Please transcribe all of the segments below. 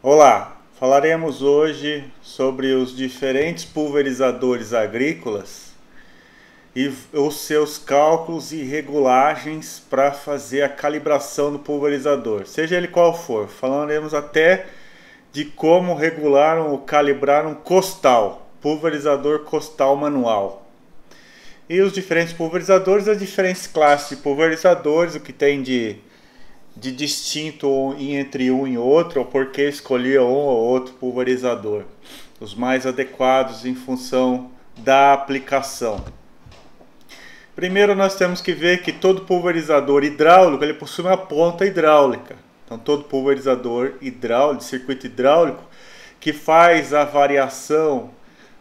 Olá, falaremos hoje sobre os diferentes pulverizadores agrícolas e os seus cálculos e regulagens para fazer a calibração do pulverizador, seja ele qual for. Falaremos até de como regular ou calibrar um costal, pulverizador costal manual. E os diferentes pulverizadores, as diferentes classes de pulverizadores, o que tem de distinto entre um e outro, ou por que escolher um ou outro pulverizador, os mais adequados em função da aplicação. Primeiro nós temos que ver que todo pulverizador hidráulico ele possui uma ponta hidráulica. Então todo pulverizador hidráulico, de circuito hidráulico, que faz a variação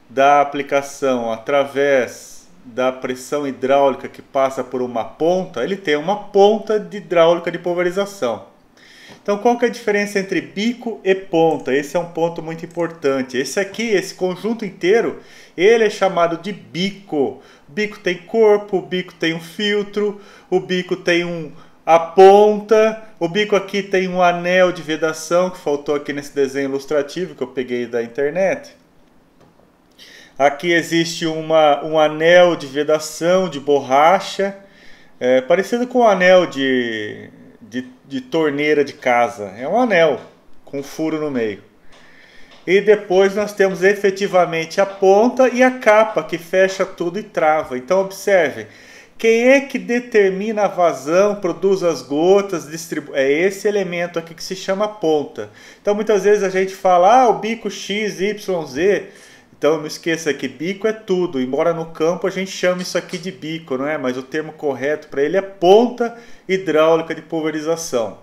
da aplicação através da pressão hidráulica que passa por uma ponta, ele tem uma ponta de hidráulica de pulverização. Então qual que é a diferença entre bico e ponta? Esse é um ponto muito importante. Esse aqui, esse conjunto inteiro, ele é chamado de bico. O bico tem corpo, o bico tem um filtro, o bico tem a ponta, o bico aqui tem um anel de vedação, que faltou aqui nesse desenho ilustrativo que eu peguei da internet. Aqui existe um anel de vedação de borracha, parecido com um anel de torneira de casa. É um anel com um furo no meio. E depois nós temos efetivamente a ponta e a capa que fecha tudo e trava. Então observem, quem é que determina a vazão, produz as gotas, distribui? É esse elemento aqui que se chama ponta. Então muitas vezes a gente fala, o bico X, Y, Z. Então não esqueça que bico é tudo, embora no campo a gente chame isso aqui de bico, não é? Mas o termo correto para ele é ponta hidráulica de pulverização.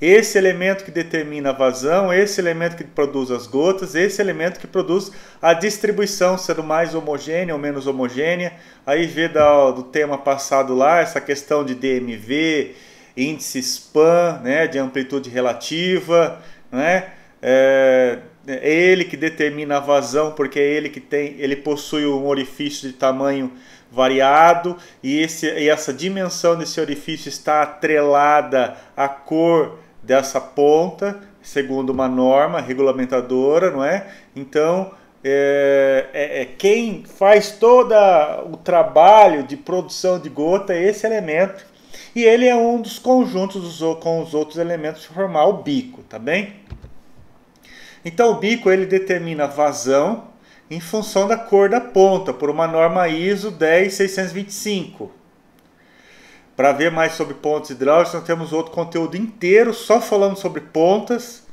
Esse elemento que determina a vazão, esse elemento que produz as gotas, esse elemento que produz a distribuição, sendo mais homogênea ou menos homogênea. Aí vê do tema passado lá, essa questão de DMV, índice SPAN, né, de amplitude relativa, não é? É ele que determina a vazão, porque é ele possui um orifício de tamanho variado e essa dimensão desse orifício está atrelada à cor dessa ponta, segundo uma norma regulamentadora, não é? Então, quem faz todo o trabalho de produção de gota é esse elemento, e ele é um dos conjuntos com os outros elementos para formar o bico, tá bem? Então o bico ele determina a vazão em função da cor da ponta, por uma norma ISO 10625. Para ver mais sobre pontos hidráulicos, nós temos outro conteúdo inteiro só falando sobre pontas,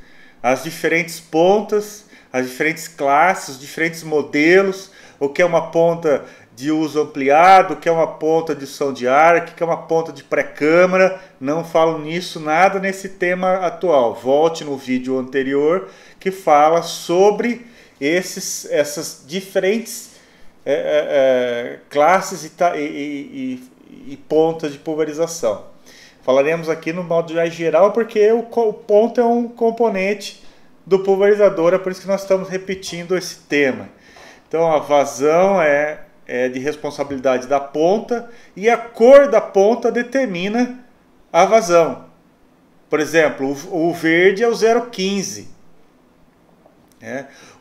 as diferentes pontas, as diferentes classes, os diferentes modelos, o que é uma ponta de uso ampliado, o que é uma ponta de som de ar, o que é uma ponta de pré-câmara. Não falo nisso, nada nesse tema atual. Volte no vídeo anterior que fala sobre essas diferentes classes e pontas de pulverização. Falaremos aqui no modo geral porque o ponto é um componente do pulverizador, é por isso que nós estamos repetindo esse tema. Então a vazão é de responsabilidade da ponta e a cor da ponta determina a vazão. Por exemplo, o verde é o 0,15.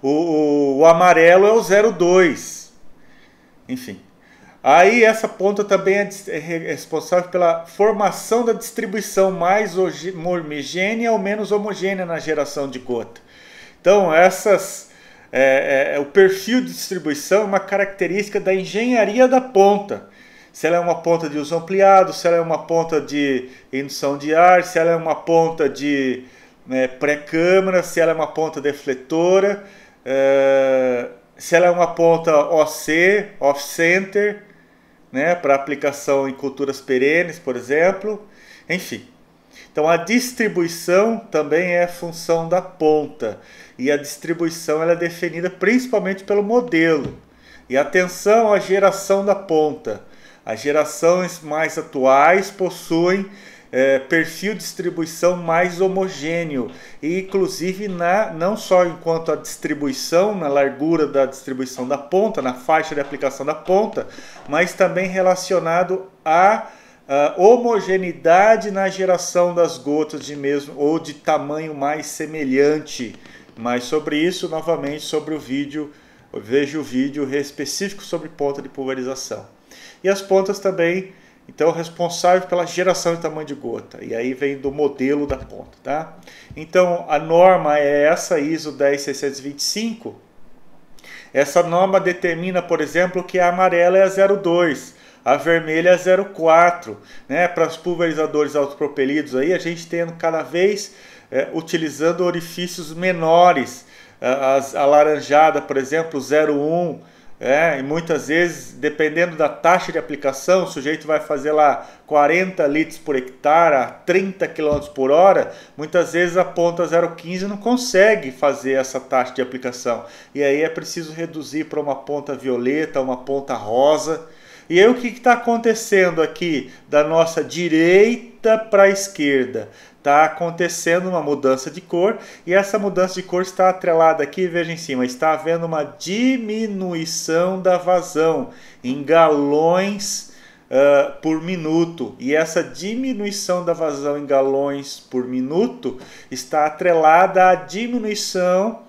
O amarelo é o 0,2. Enfim. Aí essa ponta também é responsável pela formação da distribuição mais homogênea ou menos homogênea na geração de gota. Então o perfil de distribuição é uma característica da engenharia da ponta. Se ela é uma ponta de uso ampliado, se ela é uma ponta de indução de ar, se ela é uma ponta de pré-câmara, se ela é uma ponta defletora, se ela é uma ponta OC, off-center, né, para aplicação em culturas perenes, por exemplo. Enfim. Então a distribuição também é função da ponta. E a distribuição ela é definida principalmente pelo modelo. E atenção à geração da ponta. As gerações mais atuais possuem perfil de distribuição mais homogêneo. E inclusive não só enquanto a distribuição, na largura da distribuição da ponta, na faixa de aplicação da ponta, mas também relacionado a homogeneidade na geração das gotas de mesmo ou de tamanho mais semelhante. Mas sobre isso, novamente, sobre o vídeo, veja o vídeo específico sobre ponta de pulverização. E as pontas também, então, responsável pela geração de tamanho de gota. E aí vem do modelo da ponta, tá? Então, a norma é essa, ISO 10625. Essa norma determina, por exemplo, que a amarela é a 02. A vermelha é 0,4, né? Para os pulverizadores autopropelidos aí, a gente tendo cada vez utilizando orifícios menores. A alaranjada, por exemplo, 0,1, e muitas vezes, dependendo da taxa de aplicação, o sujeito vai fazer lá 40 litros por hectare a 30 km por hora, muitas vezes a ponta 0,15 não consegue fazer essa taxa de aplicação. E aí é preciso reduzir para uma ponta violeta, uma ponta rosa. E aí o que está acontecendo aqui da nossa direita para a esquerda? Está acontecendo uma mudança de cor e essa mudança de cor está atrelada aqui, veja em cima, está havendo uma diminuição da vazão em galões por minuto. E essa diminuição da vazão em galões por minuto está atrelada à diminuição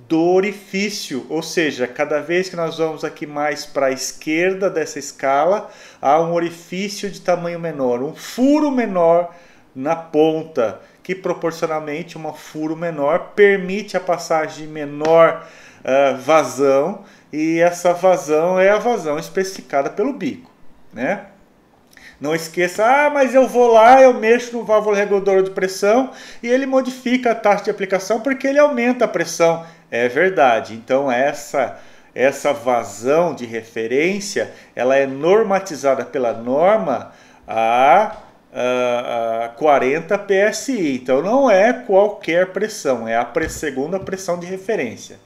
do orifício, ou seja, cada vez que nós vamos aqui mais para a esquerda dessa escala, há um orifício de tamanho menor, um furo menor na ponta, que proporcionalmente um furo menor permite a passagem de menor vazão, e essa vazão é a vazão especificada pelo bico, né? Não esqueça, mas eu vou lá, eu mexo no válvula reguladora de pressão e ele modifica a taxa de aplicação porque ele aumenta a pressão. É verdade, então essa vazão de referência, ela é normatizada pela norma a 40 PSI, então não é qualquer pressão, é a segunda pressão de referência.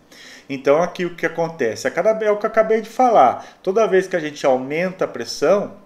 Então aqui o que acontece? É o que eu acabei de falar, toda vez que a gente aumenta a pressão,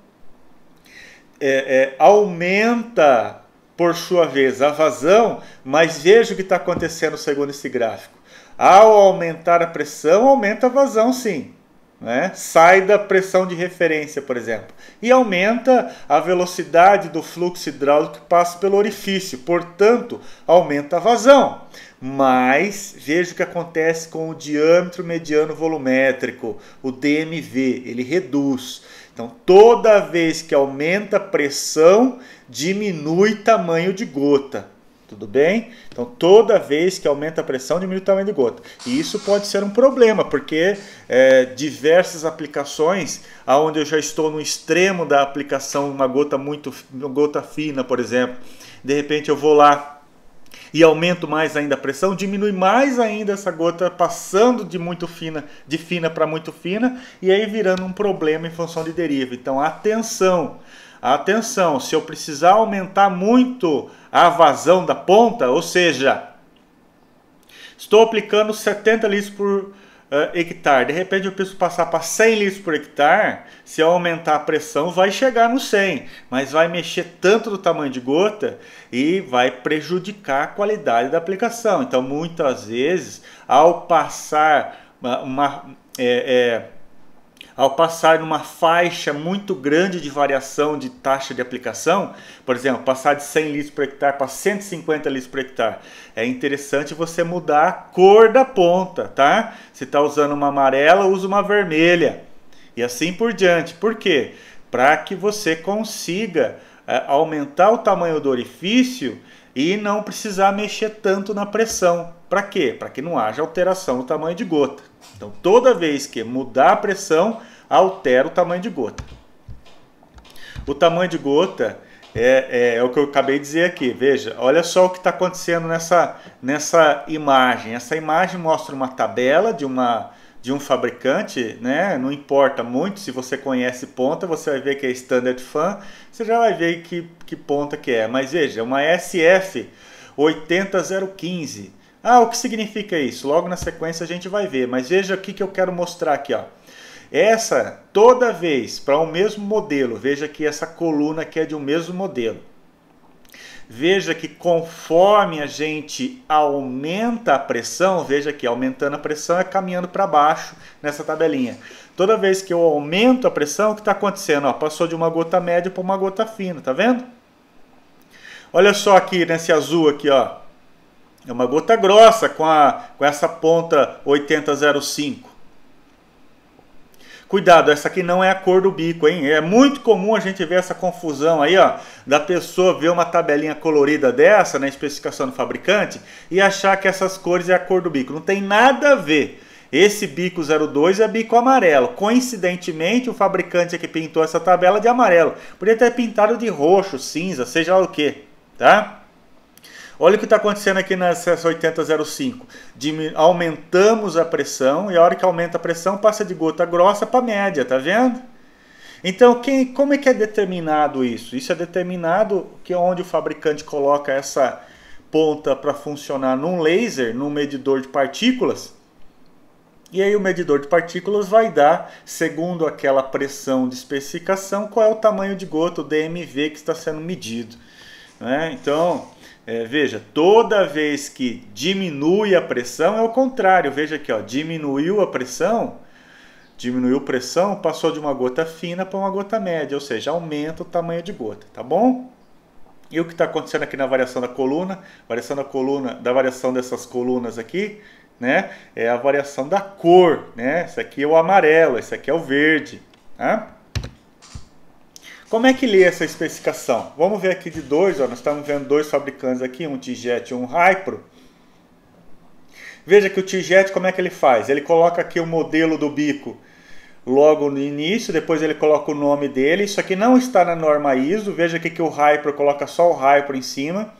aumenta por sua vez a vazão, mas veja o que está acontecendo segundo esse gráfico. Ao aumentar a pressão, aumenta a vazão sim, né? Sai da pressão de referência, por exemplo, e aumenta a velocidade do fluxo hidráulico que passa pelo orifício, portanto, aumenta a vazão. Mas veja o que acontece com o diâmetro mediano volumétrico, o DMV, ele reduz. Então, toda vez que aumenta a pressão, diminui tamanho de gota. Tudo bem? Então, toda vez que aumenta a pressão, diminui o tamanho de gota. E isso pode ser um problema, porque diversas aplicações, onde eu já estou no extremo da aplicação, uma gota fina, por exemplo, de repente eu vou lá e aumento mais ainda a pressão, diminui mais ainda essa gota, passando de fina para muito fina, e aí virando um problema em função de deriva. Então, atenção! Atenção, se eu precisar aumentar muito a vazão da ponta, ou seja, estou aplicando 70 litros por hectare, de repente eu preciso passar para 100 litros por hectare, se eu aumentar a pressão vai chegar no 100, mas vai mexer tanto no tamanho de gota e vai prejudicar a qualidade da aplicação. Então muitas vezes ao passar numa faixa muito grande de variação de taxa de aplicação, por exemplo, passar de 100 litros por hectare para 150 litros por hectare, é interessante você mudar a cor da ponta, tá? Se está usando uma amarela, usa uma vermelha, e assim por diante. Por quê? Para que você consiga aumentar o tamanho do orifício e não precisar mexer tanto na pressão. Para quê? Para que não haja alteração no tamanho de gota. Então, toda vez que mudar a pressão, altera o tamanho de gota. O tamanho de gota é o que eu acabei de dizer aqui. Veja, olha só o que está acontecendo nessa imagem. Essa imagem mostra uma tabela de um fabricante, né? Não importa muito, se você conhece ponta, você vai ver que é Standard Fan, você já vai ver que ponta que é. Mas veja, uma SF 80015. O que significa isso? Logo na sequência a gente vai ver, mas veja o que eu quero mostrar aqui, ó. Toda vez para o mesmo modelo, veja que essa coluna aqui é de um mesmo modelo. Veja que conforme a gente aumenta a pressão, veja aqui, aumentando a pressão é caminhando para baixo nessa tabelinha. Toda vez que eu aumento a pressão, o que está acontecendo? Ó, passou de uma gota média para uma gota fina, tá vendo? Olha só aqui nesse azul aqui, ó. É uma gota grossa com essa ponta 8005. Cuidado, essa aqui não é a cor do bico, hein? É muito comum a gente ver essa confusão aí, ó, da pessoa ver uma tabelinha colorida dessa na especificação do fabricante e achar que essas cores é a cor do bico. Não tem nada a ver. Esse bico 02 é bico amarelo. Coincidentemente, o fabricante que pintou essa tabela de amarelo. Podia ter pintado de roxo, cinza, seja lá o que, tá? Olha o que está acontecendo aqui nessa 8005. Aumentamos a pressão e a hora que aumenta a pressão passa de gota grossa para média, tá vendo? Então, como é que é determinado isso? Isso é determinado que onde o fabricante coloca essa ponta para funcionar num laser, num medidor de partículas. E aí o medidor de partículas vai dar, segundo aquela pressão de especificação, qual é o tamanho de gota, o DMV que está sendo medido, né? Então, veja, toda vez que diminui a pressão é o contrário. Veja aqui, ó, diminuiu a pressão, passou de uma gota fina para uma gota média, ou seja, aumenta o tamanho de gota, tá bom? E o que está acontecendo aqui na variação da coluna? Variação dessas colunas aqui, né? É a variação da cor, né? Esse aqui é o amarelo, esse aqui é o verde, tá? Como é que lê essa especificação? Vamos ver aqui de dois, ó, nós estamos vendo dois fabricantes aqui, um Tijet e um Hypro. Veja que o Tijet, como é que ele faz? Ele coloca aqui o modelo do bico logo no início, depois ele coloca o nome dele. Isso aqui não está na norma ISO, veja aqui que o Hypro coloca só o Hypro em cima.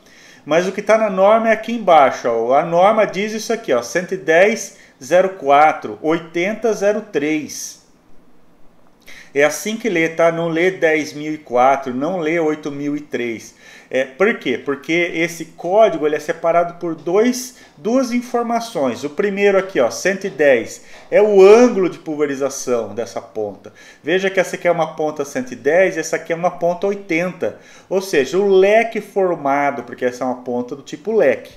Mas o que está na norma é aqui embaixo, ó. A norma diz isso aqui, ó, 110.04, 80.03. É assim que lê, tá? Não lê 10.004, não lê 8.003. Por quê? Porque esse código ele é separado por duas informações. O primeiro aqui, ó, 110, é o ângulo de pulverização dessa ponta. Veja que essa aqui é uma ponta 110 e essa aqui é uma ponta 80. Ou seja, o leque formado, porque essa é uma ponta do tipo leque.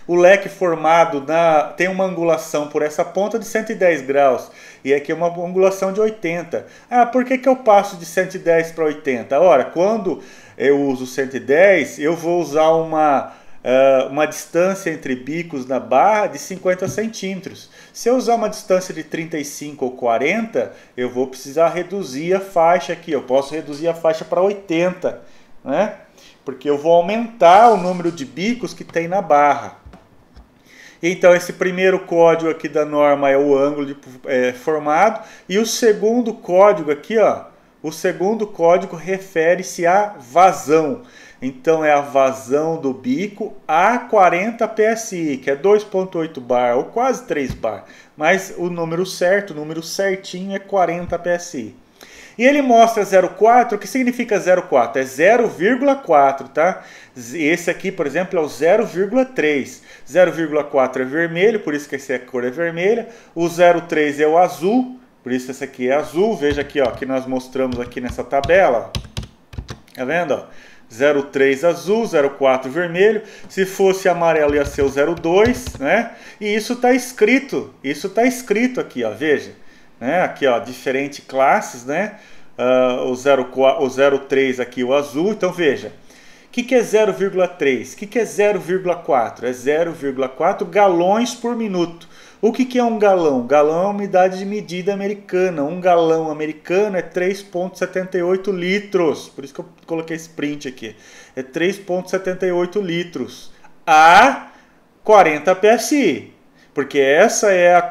O leque formado tem uma angulação por essa ponta de 110 graus. E aqui é uma angulação de 80. Ah, por que eu passo de 110 para 80? Ora, quando eu uso 110, eu vou usar uma distância entre bicos na barra de 50 centímetros. Se eu usar uma distância de 35 ou 40, eu vou precisar reduzir a faixa aqui. Eu posso reduzir a faixa para 80, né? Porque eu vou aumentar o número de bicos que tem na barra. Então, esse primeiro código aqui da norma é o ângulo formado. E o segundo código aqui, ó, o segundo código refere-se à vazão. Então, é a vazão do bico a 40 PSI, que é 2,8 bar, ou quase 3 bar. Mas o número certo, o número certinho é 40 PSI. E ele mostra 0,4, o que significa 0,4? É 0,4, tá? Esse aqui, por exemplo, é o 0,3. 0,4 é vermelho, por isso que essa cor é vermelha. O 0,3 é o azul, por isso esse aqui é azul. Veja aqui, ó, que nós mostramos aqui nessa tabela. Tá vendo, ó? 0,3 azul, 0,4 vermelho. Se fosse amarelo ia ser o 0,2, né? E isso está escrito aqui, ó, veja. Né? Aqui, ó, diferentes classes, né? O 0,3 aqui, o azul. Então veja, o que é 0,3? O que é 0,4? É 0,4 galões por minuto. O que é um galão? Galão é uma unidade de medida americana. Um galão americano é 3,78 litros. Por isso que eu coloquei esse print aqui. É 3,78 litros a 40 PSI. Porque essa é a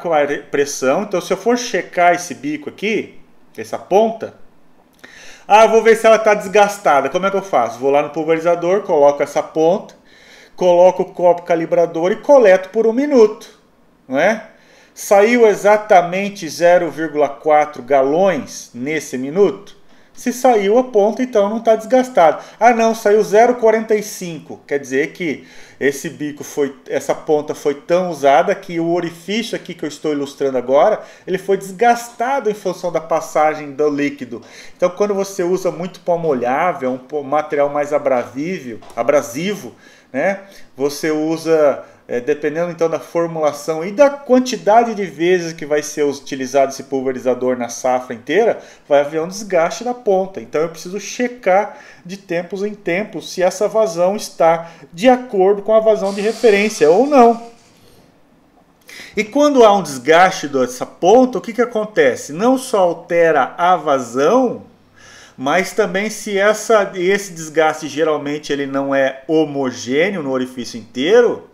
pressão. Então, se eu for checar esse bico aqui, essa ponta, eu vou ver se ela está desgastada. Como é que eu faço? Vou lá no pulverizador, coloco essa ponta, coloco o copo calibrador e coleto por 1 minuto. Não é? Saiu exatamente 0,4 galões nesse minuto. Se saiu a ponta, então não está desgastado. Ah não, saiu 0,45. Quer dizer que esse bico essa ponta foi tão usada que o orifício aqui que eu estou ilustrando agora, ele foi desgastado em função da passagem do líquido. Então quando você usa muito pó molhável, um material mais abrasivo, né? Você usa, dependendo então da formulação e da quantidade de vezes que vai ser utilizado esse pulverizador na safra inteira, vai haver um desgaste da ponta. Então eu preciso checar de tempos em tempos se essa vazão está de acordo com a vazão de referência ou não. E quando há um desgaste dessa ponta, o que acontece? Não só altera a vazão, mas também se esse desgaste geralmente ele não é homogêneo no orifício inteiro,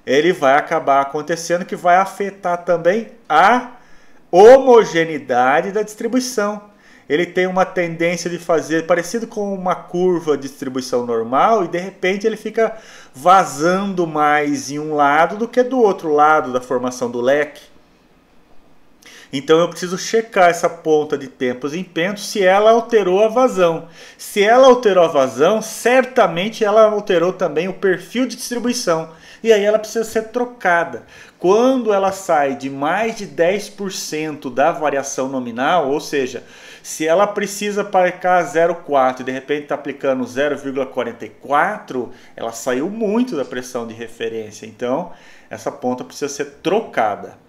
ele vai acabar acontecendo que vai afetar também a homogeneidade da distribuição. Ele tem uma tendência de fazer parecido com uma curva de distribuição normal e de repente ele fica vazando mais em um lado do que do outro lado da formação do leque. Então eu preciso checar essa ponta de tempos em tempos se ela alterou a vazão. Se ela alterou a vazão, certamente ela alterou também o perfil de distribuição. E aí ela precisa ser trocada. Quando ela sai de mais de 10% da variação nominal, ou seja, se ela precisa aplicar 0,4 e de repente está aplicando 0,44, ela saiu muito da pressão de referência. Então essa ponta precisa ser trocada.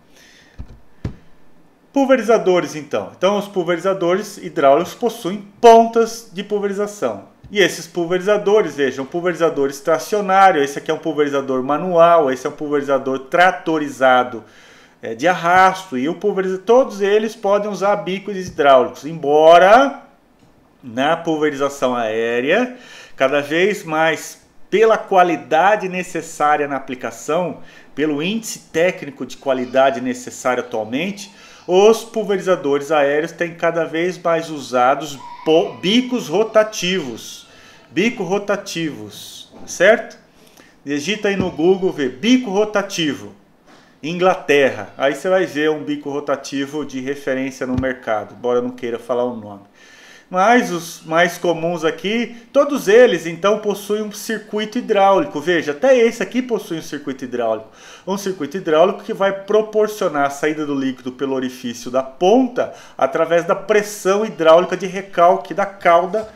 Pulverizadores, então. Então, os pulverizadores hidráulicos possuem pontas de pulverização. E esses pulverizadores, vejam, pulverizador estacionário, esse aqui é um pulverizador manual, esse é um pulverizador tratorizado de arrasto, e todos eles podem usar bicos hidráulicos, embora na pulverização aérea, cada vez mais pela qualidade necessária na aplicação, pelo índice técnico de qualidade necessário atualmente, os pulverizadores aéreos têm cada vez mais usados bicos rotativos. Bicos rotativos, certo? Digita aí no Google, vê bico rotativo, Inglaterra. Aí você vai ver um bico rotativo de referência no mercado, embora eu não queira falar o nome. Mas os mais comuns aqui, todos eles então possuem um circuito hidráulico. Veja, até esse aqui possui um circuito hidráulico. Um circuito hidráulico que vai proporcionar a saída do líquido pelo orifício da ponta através da pressão hidráulica de recalque da cauda,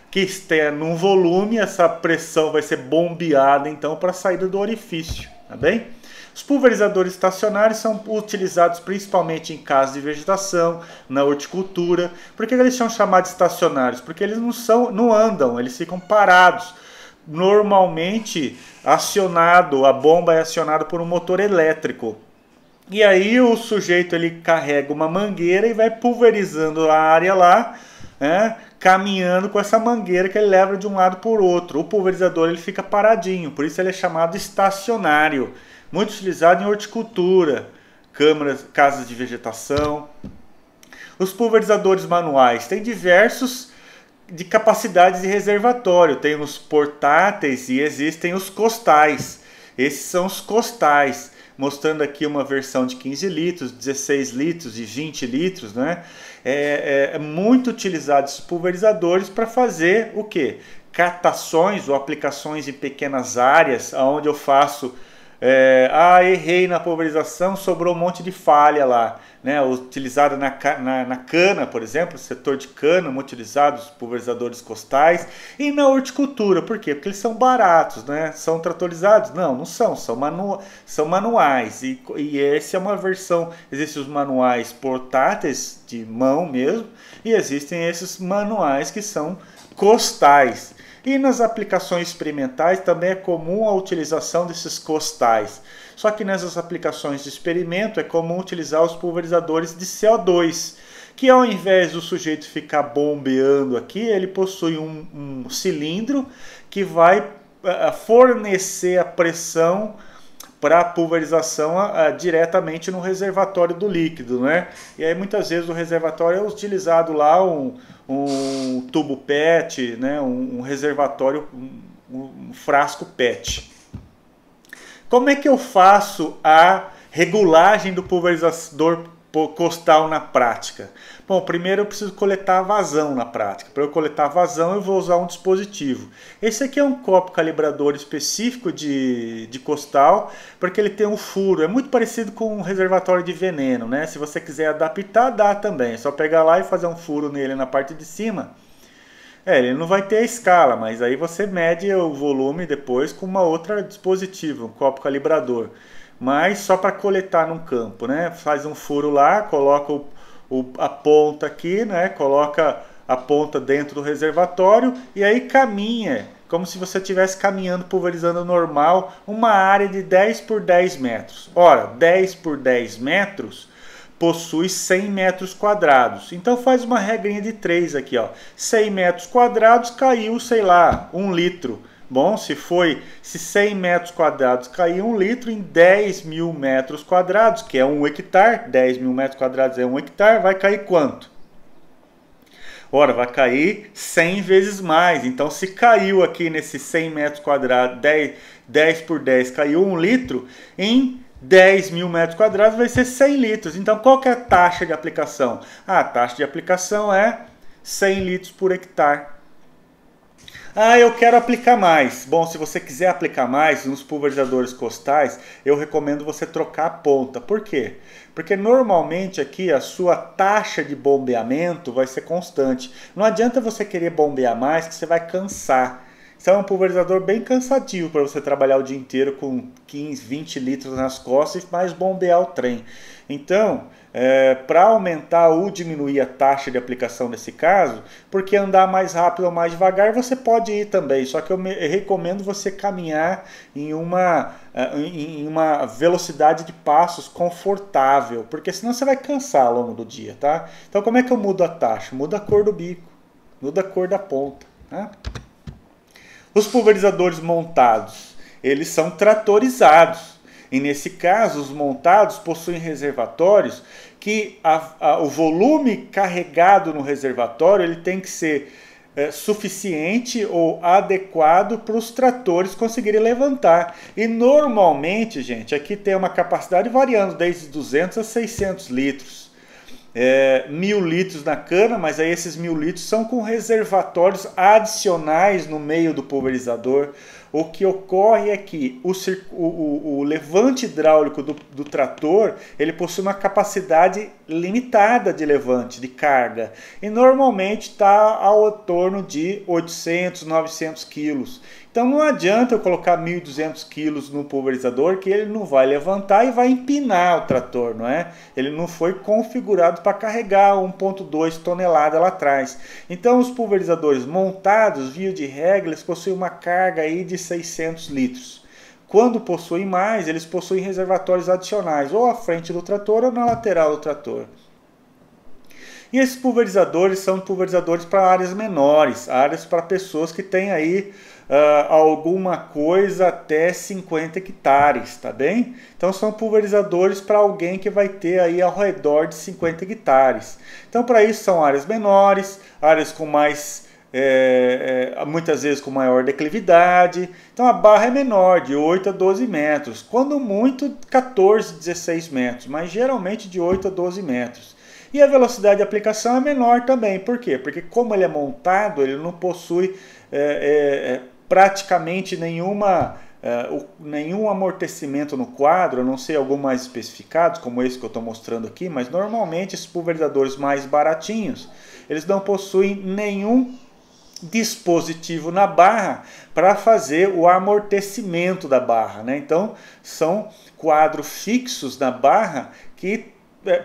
que está num volume. Essa pressão vai ser bombeada então para a saída do orifício, tá bem? Os pulverizadores estacionários são utilizados principalmente em casos de vegetação, na horticultura. Por que eles são chamados estacionários? Porque eles não andam, eles ficam parados. Normalmente a bomba é acionada por um motor elétrico. E aí o sujeito ele carrega uma mangueira e vai pulverizando a área lá, né, caminhando com essa mangueira que ele leva de um lado para o outro. O pulverizador ele fica paradinho, por isso ele é chamado estacionário. Muito utilizado em horticultura, casas de vegetação. Os pulverizadores manuais têm diversos de capacidades de reservatório. Tem os portáteis e existem os costais. Esses são os costais, mostrando aqui uma versão de 15 litros, 16 litros e 20 litros. Né? É muito utilizado esses pulverizadores para fazer o quê? Catações ou aplicações em pequenas áreas, onde eu faço... errei na pulverização, sobrou um monte de falha lá, né? Utilizada na cana, por exemplo, setor de cana, utilizados os pulverizadores costais. E na horticultura, por quê? Porque eles são baratos, né? São tratorizados? Não, não são, são manuais. E essa é uma versão, existem os manuais portáteis, de mão mesmo, e existem esses manuais que são costais. E nas aplicações experimentais também é comum a utilização desses costais. Só que nessas aplicações de experimento é comum utilizar os pulverizadores de CO2, que ao invés do sujeito ficar bombeando aqui, ele possui um cilindro que vai fornecer a pressão para a pulverização diretamente no reservatório do líquido, né? E aí muitas vezes o reservatório é utilizado lá um tubo PET, né? Um reservatório, um frasco PET. Como é que eu faço a regulagem do pulverizador costal na prática? Bom, primeiro eu preciso coletar a vazão na prática. Para eu coletar a vazão eu vou usar um dispositivo. Esse aqui é um copo calibrador específico de costal, porque ele tem um furo. É muito parecido com um reservatório de veneno, né? Se você quiser adaptar, dá também. É só pegar lá e fazer um furo nele na parte de cima. Ele não vai ter a escala, mas aí você mede o volume depois com uma outra dispositivo, um copo calibrador. Mas só para coletar num campo, né? Faz um furo lá, coloca a ponta aqui, né? Coloca a ponta dentro do reservatório e aí caminha, como se você estivesse caminhando, pulverizando normal, uma área de 10 por 10 metros. Ora, 10 por 10 metros possui 100 metros quadrados. Então faz uma regrinha de 3 aqui, ó. 100 metros quadrados caiu, sei lá, 1 litro. Bom, se 100 metros quadrados caiu 1 litro em 10 mil metros quadrados, que é 1 hectare, 10 mil metros quadrados é 1 hectare, vai cair quanto? Ora, vai cair 100 vezes mais. Então, se caiu aqui nesses 100 metros quadrados, 10 por 10, caiu 1 litro, em 10 mil metros quadrados vai ser 100 litros. Então, qual que é a taxa de aplicação? A taxa de aplicação é 100 litros por hectare. Eu quero aplicar mais. Bom, se você quiser aplicar mais nos pulverizadores costais, eu recomendo você trocar a ponta. Por quê? Porque normalmente aqui a sua taxa de bombeamento vai ser constante. Não adianta você querer bombear mais, que você vai cansar. Isso é um pulverizador bem cansativo para você trabalhar o dia inteiro com 15, 20 litros nas costas e mais bombear o trem. Então, para aumentar ou diminuir a taxa de aplicação nesse caso, porque andar mais rápido ou mais devagar você pode ir também, só que eu recomendo você caminhar em uma velocidade de passos confortável, porque senão você vai cansar ao longo do dia, tá? Então como é que eu mudo a taxa? Muda a cor do bico, muda a cor da ponta, tá? Os pulverizadores montados, eles são tratorizados. E nesse caso, os montados possuem reservatórios que o volume carregado no reservatório ele tem que ser suficiente ou adequado para os tratores conseguirem levantar. E normalmente, gente, aqui tem uma capacidade variando desde 200 a 600 litros. 1.000 litros na cana, mas aí esses 1.000 litros são com reservatórios adicionais no meio do pulverizador. O que ocorre é que o levante hidráulico do trator ele possui uma capacidade limitada de levante, de carga, e normalmente está ao torno de 800, 900 quilos. Então não adianta eu colocar 1.200 quilos no pulverizador que ele não vai levantar e vai empinar o trator, não é? Ele não foi configurado para carregar 1,2 tonelada lá atrás. Então os pulverizadores montados, via de regra, eles possuem uma carga aí de 600 litros. Quando possuem mais, eles possuem reservatórios adicionais, ou à frente do trator ou na lateral do trator. E esses pulverizadores são pulverizadores para áreas menores, áreas para pessoas que têm aí alguma coisa até 50 hectares, tá bem? Então são pulverizadores para alguém que vai ter aí ao redor de 50 hectares. Então para isso são áreas menores, áreas com mais, muitas vezes com maior declividade. Então a barra é menor, de 8 a 12 metros, quando muito 14, 16 metros, mas geralmente de 8 a 12 metros. E a velocidade de aplicação é menor também. Por quê? Porque como ele é montado, ele não possui praticamente nenhum amortecimento no quadro, a não ser alguns mais especificados, como esse que eu estou mostrando aqui, mas normalmente esses pulverizadores mais baratinhos, eles não possuem nenhum dispositivo na barra para fazer o amortecimento da barra, né? Então são quadros fixos na barra que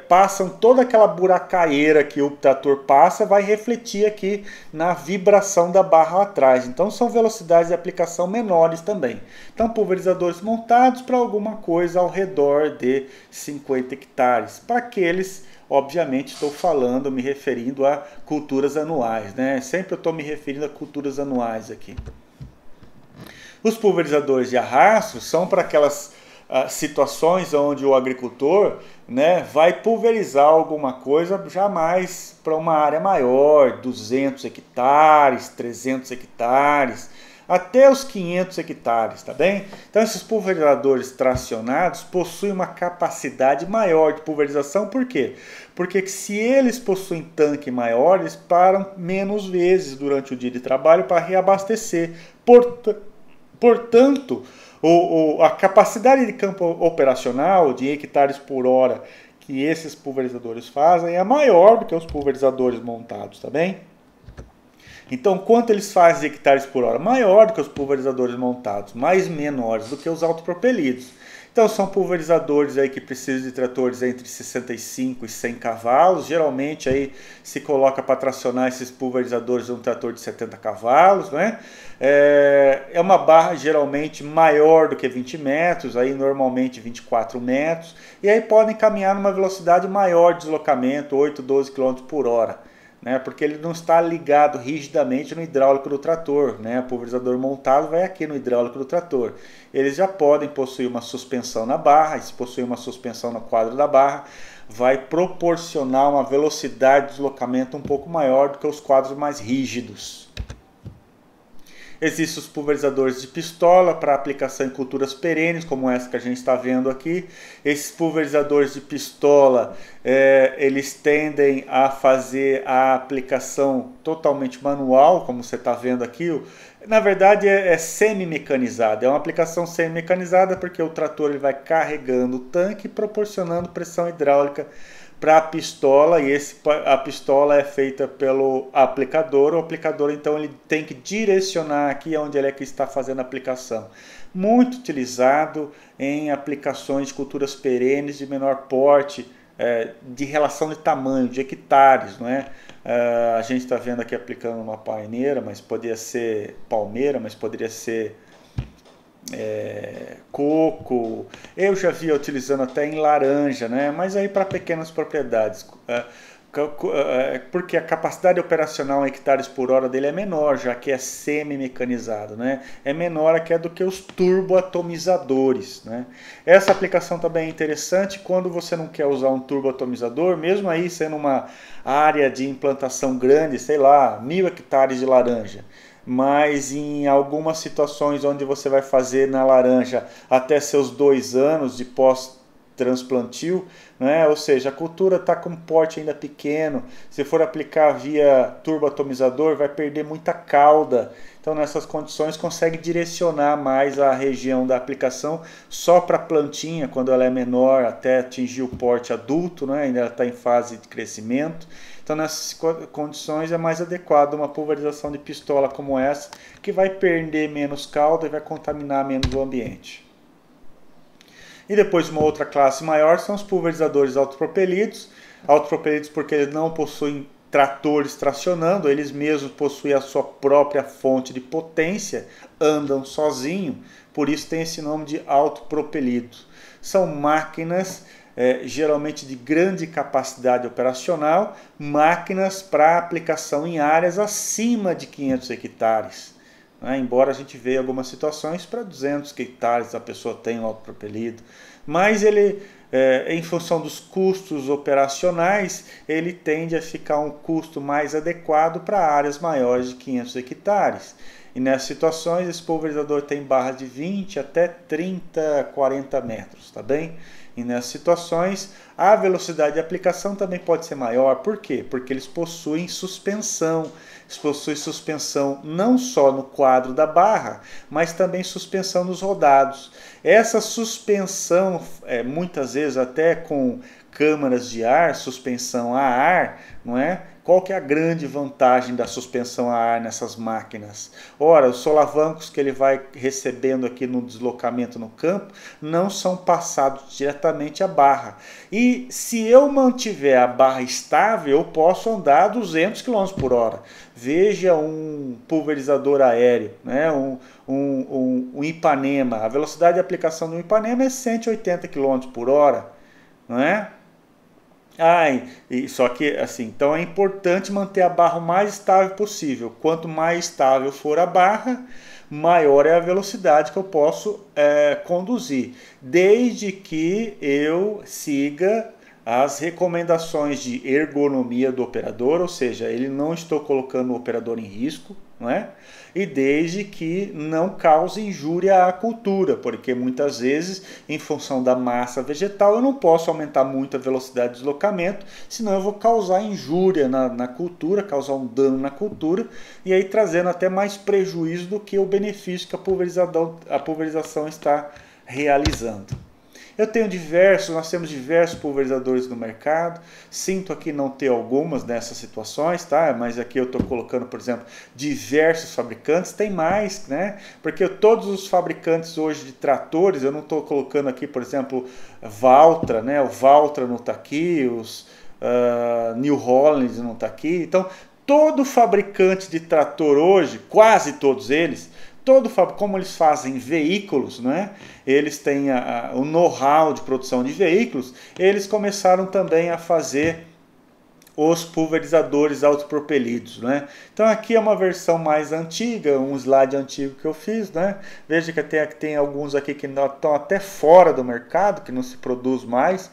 passam toda aquela buracaeira que o trator passa, vai refletir aqui na vibração da barra lá atrás. Então são velocidades de aplicação menores também. Então pulverizadores montados para alguma coisa ao redor de 50 hectares. Para aqueles, obviamente estou falando, me referindo a culturas anuais, né? Sempre eu estou me referindo a culturas anuais aqui. Os pulverizadores de arrasto são para aquelas situações onde o agricultor, né, vai pulverizar alguma coisa jamais para uma área maior, 200 hectares, 300 hectares. até os 500 hectares, tá bem? Então esses pulverizadores tracionados possuem uma capacidade maior de pulverização, por quê? Porque se eles possuem tanque maior, eles param menos vezes durante o dia de trabalho para reabastecer. Portanto, a capacidade de campo operacional de hectares por hora que esses pulverizadores fazem é maior do que os pulverizadores montados, tá bem? Então, quanto eles fazem de hectares por hora? Maior do que os pulverizadores montados, mas menores do que os autopropelidos. Então, são pulverizadores aí que precisam de tratores entre 65 e 100 cavalos. Geralmente, aí se coloca para tracionar esses pulverizadores um trator de 70 cavalos, né? É uma barra geralmente maior do que 20 metros, aí normalmente 24 metros. E aí podem caminhar numa velocidade maior de deslocamento, 8, 12 km por hora. Né, porque ele não está ligado rigidamente no hidráulico do trator, né? O pulverizador montado vai aqui no hidráulico do trator. Eles já podem possuir uma suspensão na barra, e se possuir uma suspensão no quadro da barra, vai proporcionar uma velocidade de deslocamento um pouco maior do que os quadros mais rígidos. Existem os pulverizadores de pistola para aplicação em culturas perenes, como essa que a gente está vendo aqui. Esses pulverizadores de pistola, eles tendem a fazer a aplicação totalmente manual, como você está vendo aqui. Na verdade é semi-mecanizada, é uma aplicação semi-mecanizada porque o trator ele vai carregando o tanque e proporcionando pressão hidráulica para a pistola, e a pistola é feita pelo aplicador. O aplicador então ele tem que direcionar aqui onde ele é que está fazendo a aplicação. Muito utilizado em aplicações de culturas perenes de menor porte, de relação de tamanho, de hectares, não é? A gente está vendo aqui aplicando uma palmeira, mas poderia ser palmeira, mas poderia ser coco. Eu já vi utilizando até em laranja, né? Mas aí para pequenas propriedades, porque a capacidade operacional em hectares por hora dele é menor, já que é semi-mecanizado, né? É menor até do que os turboatomizadores, né? Essa aplicação também é interessante quando você não quer usar um turboatomizador, mesmo aí sendo uma área de implantação grande, sei lá, 1000 hectares de laranja. Mas em algumas situações onde você vai fazer na laranja até seus 2 anos de pós-transplantio, né? Ou seja, a cultura está com um porte ainda pequeno, se for aplicar via turboatomizador vai perder muita cauda. Então nessas condições consegue direcionar mais a região da aplicação só para a plantinha, quando ela é menor, até atingir o porte adulto, né? Ainda está em fase de crescimento. Então nessas condições é mais adequado uma pulverização de pistola como essa, que vai perder menos cauda e vai contaminar menos o ambiente. E depois uma outra classe maior são os pulverizadores autopropelidos. Autopropelidos porque eles não possuem tratores tracionando, eles mesmos possuem a sua própria fonte de potência, andam sozinhos, por isso tem esse nome de autopropelidos. São máquinas geralmente de grande capacidade operacional, máquinas para aplicação em áreas acima de 500 hectares. Né? Embora a gente veja algumas situações para 200 hectares a pessoa tem um autopropelido, mas ele, em função dos custos operacionais, ele tende a ficar um custo mais adequado para áreas maiores de 500 hectares. E nessas situações, esse pulverizador tem barras de 20 até 30, 40 metros, tá bem? E nessas situações, a velocidade de aplicação também pode ser maior. Por quê? Porque eles possuem suspensão. Eles possuem suspensão não só no quadro da barra, mas também suspensão nos rodados. Essa suspensão, muitas vezes até com câmaras de ar, suspensão a ar, não é? Qual que é a grande vantagem da suspensão a ar nessas máquinas? Ora, os solavancos que ele vai recebendo aqui no deslocamento no campo não são passados diretamente à barra. E se eu mantiver a barra estável, eu posso andar a 200 km por hora. Veja um pulverizador aéreo, né? um Ipanema. A velocidade de aplicação do Ipanema é 180 km por hora, não é? Só que assim, então é importante manter a barra o mais estável possível. Quanto mais estável for a barra, maior é a velocidade que eu posso conduzir, desde que eu siga as recomendações de ergonomia do operador, ou seja, ele não estou colocando o operador em risco, não é? E desde que não cause injúria à cultura, porque muitas vezes, em função da massa vegetal, eu não posso aumentar muito a velocidade de deslocamento, senão eu vou causar injúria na cultura, causar um dano na cultura, e aí trazendo até mais prejuízo do que o benefício que a pulverização está realizando. Nós temos diversos pulverizadores no mercado. Sinto aqui não ter algumas nessas situações, tá? Mas aqui eu estou colocando, por exemplo, diversos fabricantes. Tem mais, né? Porque todos os fabricantes hoje de tratores, eu não estou colocando aqui, por exemplo, Valtra, né? O Valtra não está aqui, os New Holland não está aqui. Então, todo fabricante de trator hoje, quase todos eles, como eles fazem veículos, né? Eles têm o know-how de produção de veículos, eles começaram também a fazer os pulverizadores autopropelidos, né? Então aqui é uma versão mais antiga, um slide antigo que eu fiz, né? Veja que tem alguns aqui que estão até fora do mercado, que não se produz mais,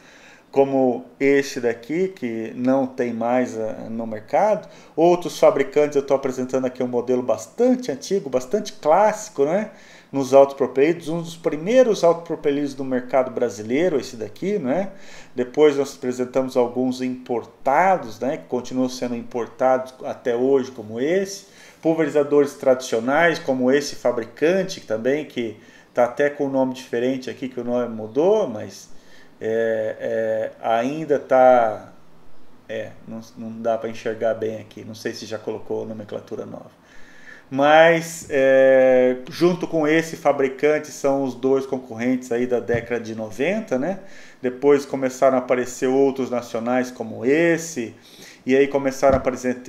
como este daqui, que não tem mais no mercado. Outros fabricantes, eu estou apresentando aqui um modelo bastante antigo, bastante clássico, né? Nos autopropelidos, um dos primeiros autopropelidos do mercado brasileiro, esse daqui, né? Depois nós apresentamos alguns importados, né? Que continuam sendo importados até hoje, como esse. Pulverizadores tradicionais, como esse fabricante também, que está até com um nome diferente aqui, que o nome mudou, mas ainda está... não dá para enxergar bem aqui, não sei se já colocou nomenclatura nova. Mas junto com esse fabricante são os dois concorrentes aí da década de 90, né? Depois começaram a aparecer outros nacionais como esse, e aí começaram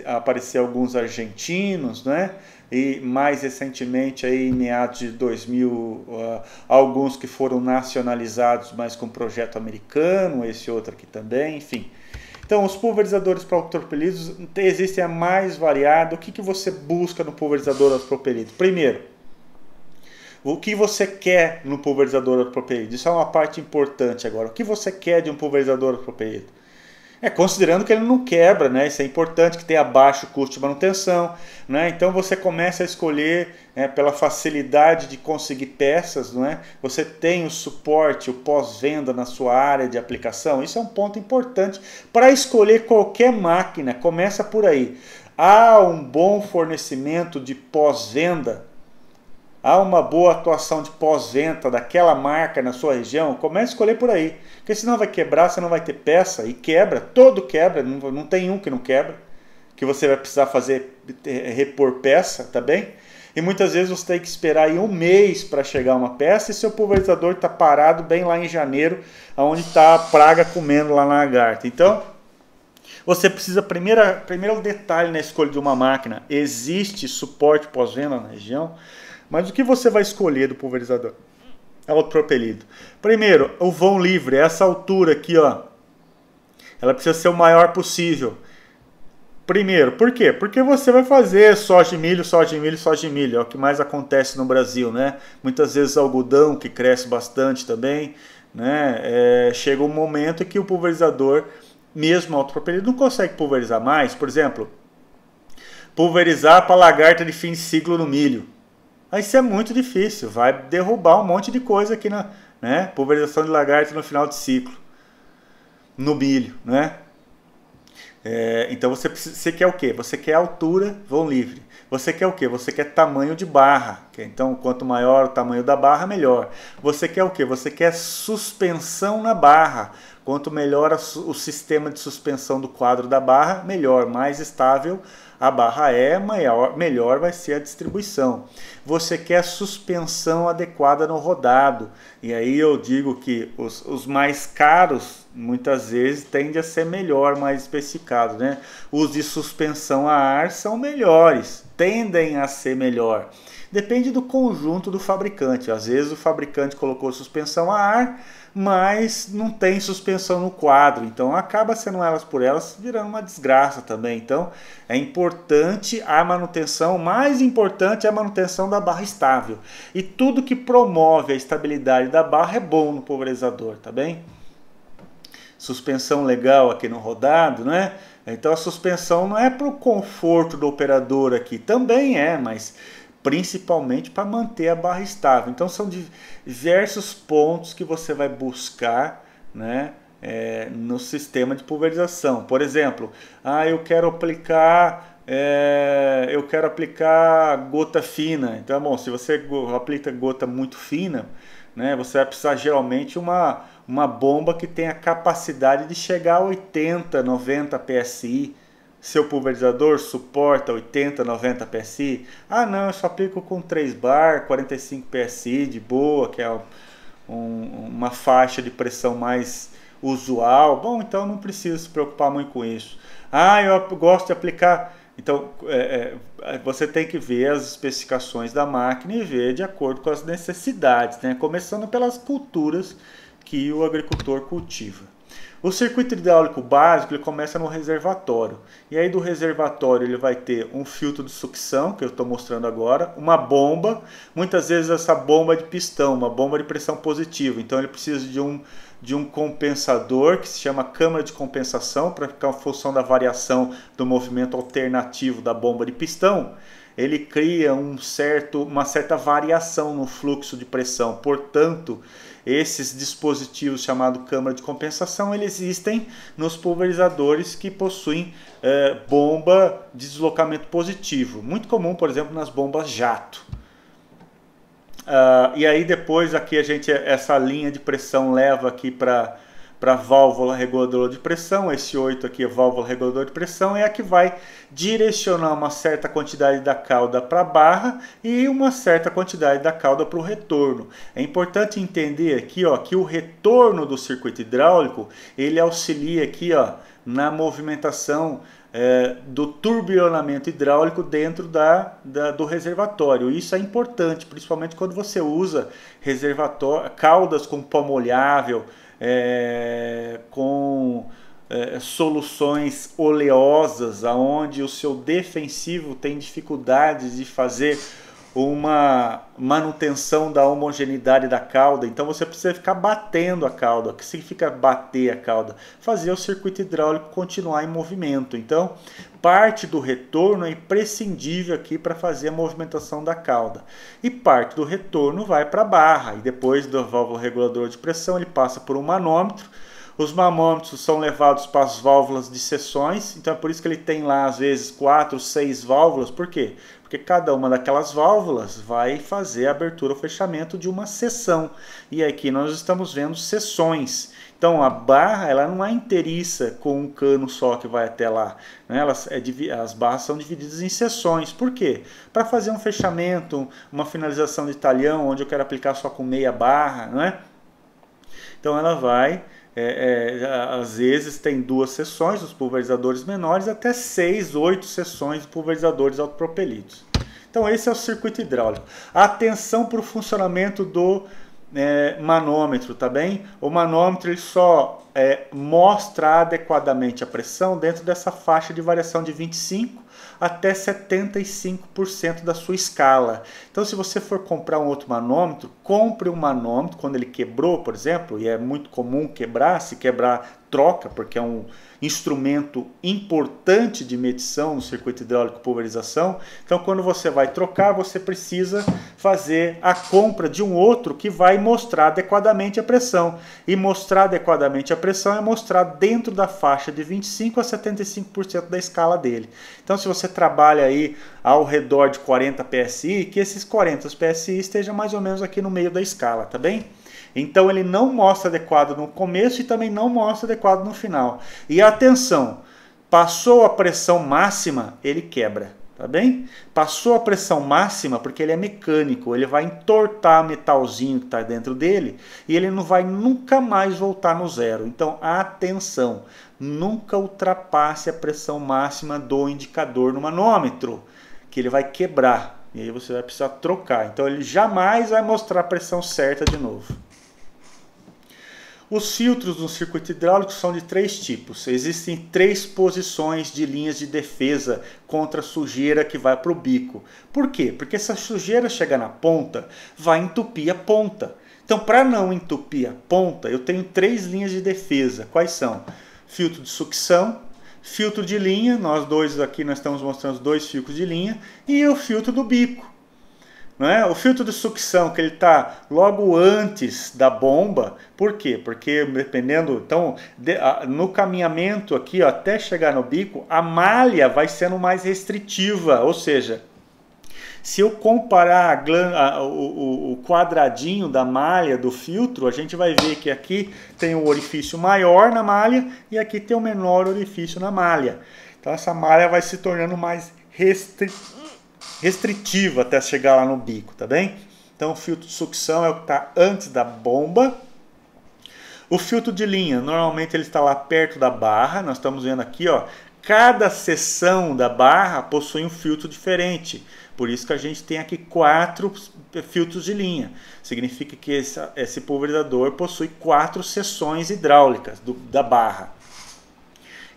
a aparecer alguns argentinos, né? E mais recentemente, aí, em meados de 2000, alguns que foram nacionalizados, mas com projeto americano, esse outro aqui também, enfim. Então, os pulverizadores para autopropelidos existem a mais variada. O que você busca no pulverizador autopropelido? Primeiro, o que você quer no pulverizador autopropelido? Isso é uma parte importante agora. O que você quer de um pulverizador autopropelido? Considerando que ele não quebra, né? Isso é importante, que tenha baixo custo de manutenção, né? Então você começa a escolher pela facilidade de conseguir peças, não é? Você tem o suporte, o pós-venda na sua área de aplicação. Isso é um ponto importante para escolher qualquer máquina. Começa por aí. Há um bom fornecimento de pós-venda? Há uma boa atuação de pós-venda daquela marca na sua região? Comece a escolher por aí. Porque senão vai quebrar, você não vai ter peça. E quebra, todo quebra, não tem um que não quebra. Que você vai precisar repor peça, tá bem? E muitas vezes você tem que esperar aí um mês para chegar uma peça e seu pulverizador está parado bem lá em janeiro, onde está a praga comendo lá na lagarta. Então, você precisa, primeiro detalhe na escolha de uma máquina, existe suporte pós-venda na região? Mas o que você vai escolher do pulverizador autopropelido? Primeiro, o vão livre, essa altura aqui, ó, ela precisa ser o maior possível. Primeiro, por quê? Porque você vai fazer soja de milho, soja de milho, soja de milho. É o que mais acontece no Brasil, né? Muitas vezes algodão, que cresce bastante também, né? Chega um momento que o pulverizador, mesmo autopropelido, não consegue pulverizar mais. Por exemplo, pulverizar para lagarta de fim de ciclo no milho. Isso é muito difícil, vai derrubar um monte de coisa aqui na, né? Pulverização de lagarta no final de ciclo, no milho, né? Então você quer o quê? Você quer altura, vão livre. Você quer o quê? Você quer tamanho de barra. Então, quanto maior o tamanho da barra, melhor. Você quer o quê? Você quer suspensão na barra. Quanto melhor o sistema de suspensão do quadro da barra, melhor, mais estável a barra melhor vai ser a distribuição. Você quer suspensão adequada no rodado. E aí eu digo que os mais caros, muitas vezes, tendem a ser melhor, mais especificado, né? Os de suspensão a ar são melhores, tendem a ser melhor. Depende do conjunto do fabricante. Às vezes o fabricante colocou suspensão a ar, mas não tem suspensão no quadro, então acaba sendo elas por elas virando uma desgraça também. Então é importante a manutenção, o mais importante é a manutenção da barra estável, e tudo que promove a estabilidade da barra é bom no pulverizador, tá bem? Suspensão legal aqui no rodado, né? Então a suspensão não é para o conforto do operador aqui, também é, mas principalmente para manter a barra estável. Então são diversos pontos que você vai buscar, né, no sistema de pulverização. Por exemplo, eu quero aplicar gota fina. Então, bom, se você aplica gota muito fina, né, você vai precisar geralmente uma bomba que tenha capacidade de chegar a 80, 90 PSI. Seu pulverizador suporta 80, 90 PSI? Não, eu só aplico com 3 bar, 45 PSI de boa, que é uma faixa de pressão mais usual. Bom, então não precisa se preocupar muito com isso. Eu gosto de aplicar... Então, você tem que ver as especificações da máquina e ver de acordo com as necessidades, né? Começando pelas culturas que o agricultor cultiva. O circuito hidráulico básico ele começa no reservatório. E aí do reservatório ele vai ter um filtro de sucção, que eu estou mostrando agora, uma bomba, muitas vezes essa bomba de pistão, uma bomba de pressão positiva. Então ele precisa de um compensador que se chama câmara de compensação, para ficar em função da variação do movimento alternativo da bomba de pistão. Ele cria uma certa variação no fluxo de pressão. Portanto, esses dispositivos chamados câmara de compensação, eles existem nos pulverizadores que possuem bomba de deslocamento positivo. Muito comum, por exemplo, nas bombas jato. E aí depois aqui essa linha de pressão leva aqui para a válvula reguladora de pressão. Esse 8 aqui é válvula reguladora de pressão, é a que vai direcionar uma certa quantidade da cauda para a barra e uma certa quantidade da cauda para o retorno. É importante entender aqui, que o retorno do circuito hidráulico ele auxilia aqui, na movimentação do turbionamento hidráulico dentro do reservatório. Isso é importante, principalmente quando você usa caudas com pó molhável, com soluções oleosas, aonde o seu defensivo tem dificuldades de fazer uma manutenção da homogeneidade da cauda. Então você precisa ficar batendo a cauda. O que significa bater a cauda? Fazer o circuito hidráulico continuar em movimento. Então parte do retorno é imprescindível aqui para fazer a movimentação da cauda. E parte do retorno vai para a barra. E depois do válvula reguladora de pressão ele passa por um manômetro. Os manômetros são levados para as válvulas de seções, então é por isso que ele tem lá às vezes 4, 6 válvulas. Por quê? Porque cada uma daquelas válvulas vai fazer a abertura ou fechamento de uma seção. E aqui nós estamos vendo seções. Então a barra ela não é inteiriça com um cano só que vai até lá, né? As barras são divididas em seções. Por quê? Para fazer um fechamento, uma finalização de talhão, onde eu quero aplicar só com meia barra, não é? Então ela vai... às vezes tem 2 seções, os pulverizadores menores, até 6, 8 seções de pulverizadores autopropelidos. Então esse é o circuito hidráulico. Atenção para o funcionamento do manômetro, tá bem? O manômetro ele só mostra adequadamente a pressão dentro dessa faixa de variação de 25 até 75% da sua escala. Então se você for comprar um outro manômetro, compre um manômetro quando ele quebrou, por exemplo, e é muito comum quebrar, se quebrar troca, porque é um instrumento importante de medição no circuito hidráulico pulverização. Então quando você vai trocar, você precisa fazer a compra de um outro que vai mostrar adequadamente a pressão. E mostrar adequadamente a pressão é mostrar dentro da faixa de 25 a 75% da escala dele. Então se você trabalha aí ao redor de 40 PSI, que esses 40 PSI estejam mais ou menos aqui no meio da escala, tá bem? Então ele não mostra adequado no começo e também não mostra adequado no final. E atenção, passou a pressão máxima, ele quebra, tá bem? Passou a pressão máxima porque ele é mecânico, ele vai entortar o metalzinho que está dentro dele e ele não vai nunca mais voltar no zero. Então atenção, nunca ultrapasse a pressão máxima do indicador no manômetro, que ele vai quebrar e aí você vai precisar trocar. Então ele jamais vai mostrar a pressão certa de novo. Os filtros no circuito hidráulico são de 3 tipos. Existem 3 posições de linhas de defesa contra a sujeira que vai para o bico. Por quê? Porque se a sujeira chegar na ponta, vai entupir a ponta. Então, para não entupir a ponta, eu tenho 3 linhas de defesa. Quais são? Filtro de sucção, filtro de linha, nós estamos mostrando 2 filtros de linha, e o filtro do bico. Não é? O filtro de sucção, que ele está logo antes da bomba, por quê? Porque dependendo, então, no caminhamento aqui, ó, até chegar no bico, a malha vai sendo mais restritiva, ou seja, se eu comparar o quadradinho da malha do filtro, a gente vai ver que aqui tem um orifício maior na malha e aqui tem um menor orifício na malha. Então essa malha vai se tornando mais restritiva até chegar lá no bico, tá bem? Então o filtro de sucção é o que está antes da bomba. O filtro de linha, normalmente ele está lá perto da barra, nós estamos vendo aqui, ó, cada seção da barra possui um filtro diferente. Por isso que a gente tem aqui 4 filtros de linha. Significa que esse pulverizador possui 4 seções hidráulicas da barra.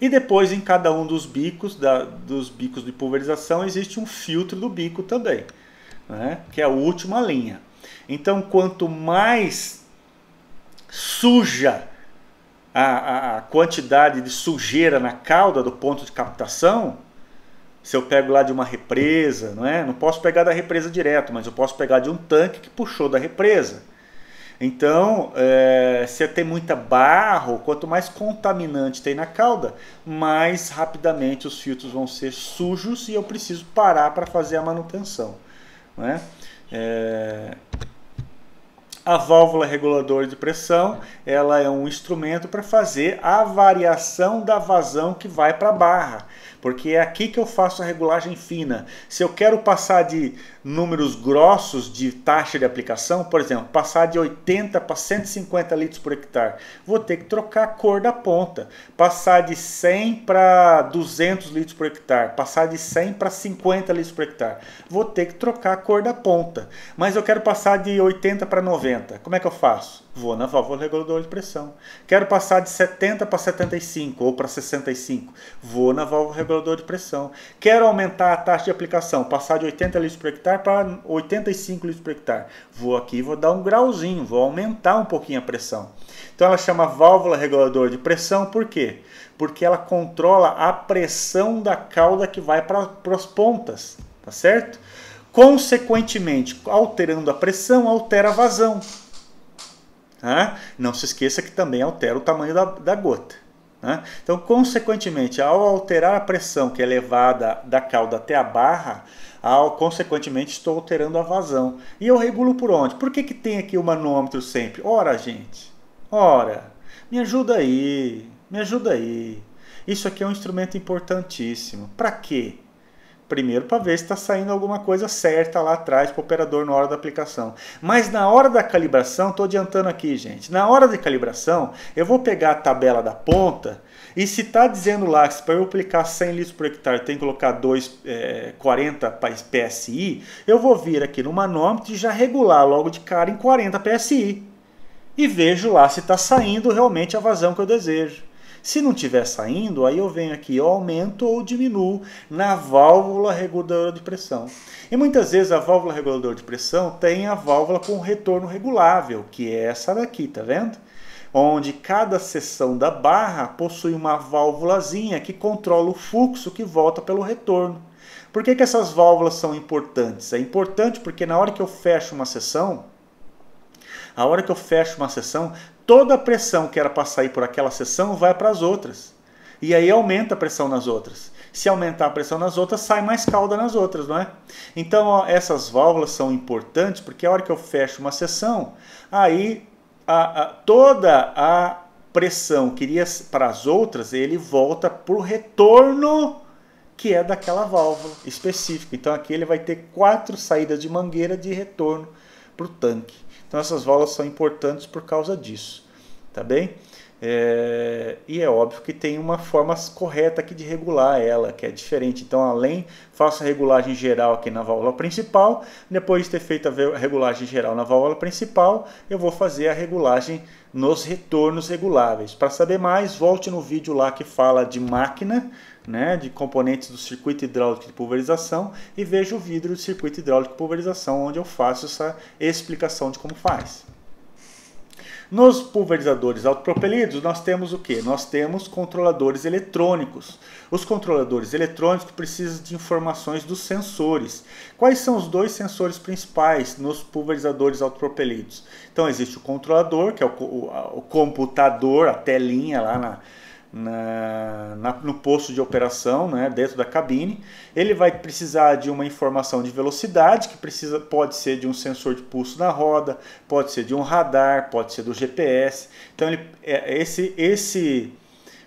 E depois em cada um dos bicos, de pulverização, existe um filtro do bico também, né? Que é a última linha. Então quanto mais suja a quantidade de sujeira na cauda do ponto de captação, se eu pego lá de uma represa, não posso pegar da represa direto, mas eu posso pegar de um tanque que puxou da represa. Então, se tem muita barro, quanto mais contaminante tem na cauda, mais rapidamente os filtros vão ser sujos e eu preciso parar para fazer a manutenção. Não é? A válvula reguladora de pressão, ela é um instrumento para fazer a variação da vazão que vai para a barra, porque é aqui que eu faço a regulagem fina. Se eu quero passar de números grossos de taxa de aplicação, por exemplo, passar de 80 para 150 litros por hectare, vou ter que trocar a cor da ponta. Passar de 100 para 200 litros por hectare, passar de 100 para 50 litros por hectare, vou ter que trocar a cor da ponta. Mas eu quero passar de 80 para 90, como é que eu faço? Vou na válvula reguladora de pressão. Quero passar de 70 para 75 ou para 65, vou na válvula reguladora de pressão. Quero aumentar a taxa de aplicação, passar de 80 litros por hectare para 85 litros por hectare. Vou aqui, vou dar um grauzinho, vou aumentar um pouquinho a pressão. Então ela chama válvula reguladora de pressão, por quê? Porque ela controla a pressão da cauda que vai para as pontas, tá certo? Consequentemente, alterando a pressão, altera a vazão. Não se esqueça que também altera o tamanho da gota. Então, consequentemente, ao alterar a pressão que é levada da cauda até a barra, consequentemente estou alterando a vazão. E eu regulo por onde? Por que tem aqui o manômetro sempre? Ora, gente, ora, me ajuda aí, me ajuda aí. Isso aqui é um instrumento importantíssimo. Para quê? Primeiro, para ver se está saindo alguma coisa certa lá atrás para o operador na hora da aplicação. Mas na hora da calibração, estou adiantando aqui, gente. Na hora de calibração, eu vou pegar a tabela da ponta e se está dizendo lá que para eu aplicar 100 litros por hectare tem que colocar 40 PSI, eu vou vir aqui no manômetro e já regular logo de cara em 40 PSI. E vejo lá se está saindo realmente a vazão que eu desejo. Se não estiver saindo, aí eu venho aqui, eu aumento ou diminuo na válvula reguladora de pressão. E muitas vezes a válvula reguladora de pressão tem a válvula com retorno regulável, que é essa daqui, tá vendo? Onde cada seção da barra possui uma válvulazinha que controla o fluxo que volta pelo retorno. Por que essas válvulas são importantes? É importante porque na hora que eu fecho uma seção, toda a pressão que era para sair por aquela seção vai para as outras. E aí aumenta a pressão nas outras. Se aumentar a pressão nas outras, sai mais cauda nas outras, não é? Então, ó, essas válvulas são importantes porque a hora que eu fecho uma seção, aí toda a pressão que iria para as outras, ele volta para o retorno que é daquela válvula específica. Então aqui ele vai ter 4 saídas de mangueira de retorno para o tanque. Então essas válvulas são importantes por causa disso, tá bem? E é óbvio que tem uma forma correta aqui de regular ela, que é diferente. Então, além, faço a regulagem geral aqui na válvula principal. Depois de ter feito a regulagem geral na válvula principal, eu vou fazer a regulagem nos retornos reguláveis. Para saber mais, volte no vídeo lá que fala de máquina, né, de componentes do circuito hidráulico de pulverização, e veja o vídeo do circuito hidráulico de pulverização, onde eu faço essa explicação de como faz. Nos pulverizadores autopropelidos, nós temos o quê? Nós temos controladores eletrônicos. Os controladores eletrônicos precisam de informações dos sensores. Quais são os dois sensores principais nos pulverizadores autopropelidos? Então existe o controlador, que é o computador, a telinha lá no posto de operação, né, dentro da cabine. Ele vai precisar de uma informação de velocidade, que pode ser de um sensor de pulso na roda, pode ser de um radar, pode ser do GPS. Então esse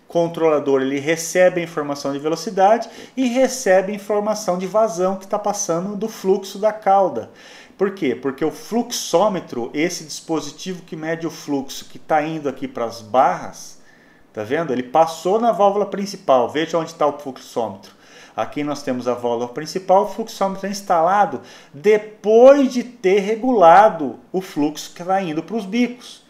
controlador ele recebe a informação de velocidade e recebe a informação de vazão que está passando do fluxo da cauda. Por quê? Porque o fluxômetro, esse dispositivo que mede o fluxo que está indo aqui para as barras, tá vendo? Ele passou na válvula principal. Veja onde está o fluxômetro. Aqui nós temos a válvula principal. O fluxômetro é instalado depois de ter regulado o fluxo que está indo para os bicos.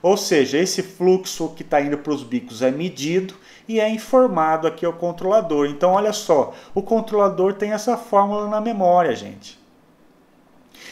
Ou seja, esse fluxo que está indo para os bicos é medido e é informado aqui ao controlador. Então, olha só, o controlador tem essa fórmula na memória, gente.